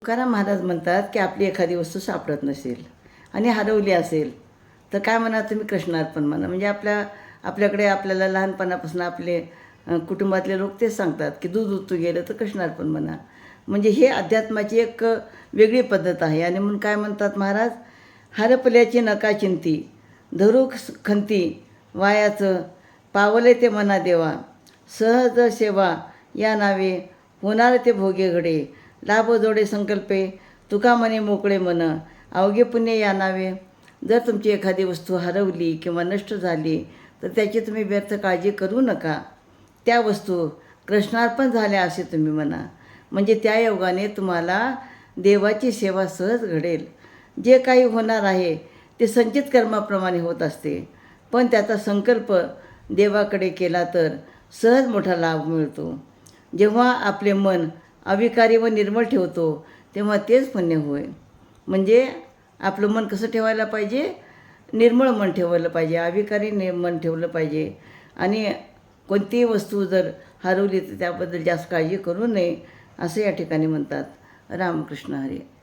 तुकाराम महाराज म्हणतात की आपली एखादी वस्तू सापडत नसेल आणि हरवली असेल तर काय म्हणा, तुम्ही कृष्णार्पण म्हणा. म्हणजे आपल्याकडे आपल्याला लहानपणापासून आपले कुटुंबातले लोक तेच सांगतात की दूध उतू गेलं तर कृष्णार्पण म्हणा. म्हणजे हे अध्यात्माची एक वेगळी पद्धत आहे. आणि म्हणून काय म्हणतात महाराज, हरपल्याची नका चिंती, धरू खंती वायाचं, पावले ते मना देवा, सहज सेवा या नावे होणार ते भोगे घडे, लाभ जोडे संकल्पे तुका मने मोकळे मन, अवघे पुण्य या नावे. जर तुमची एखादी वस्तू हरवली किंवा नष्ट झाली तर त्याची तुम्ही व्यर्थ काळजी करू नका. त्या वस्तू कृष्णार्पण झाल्या असे तुम्ही म्हणा. म्हणजे त्या योगाने तुम्हाला देवाची सेवा सहज घडेल. जे काही होणार आहे ते संचित कर्माप्रमाणे होत असते, पण त्याचा संकल्प देवाकडे केला तर सहज मोठा लाभ मिळतो. जेव्हा आपले मन अविकारी व निर्मळ ठेवतो तेव्हा तेच पुण्य होय. म्हणजे आपलं मन कसं ठेवायला पाहिजे? निर्मळ मन ठेवलं पाहिजे, अविकारी मन ठेवलं पाहिजे. आणि कोणतीही वस्तू जर हरवली तर त्याबद्दल जास्त काळजी करू नये असं या ठिकाणी म्हणतात. रामकृष्ण हरी.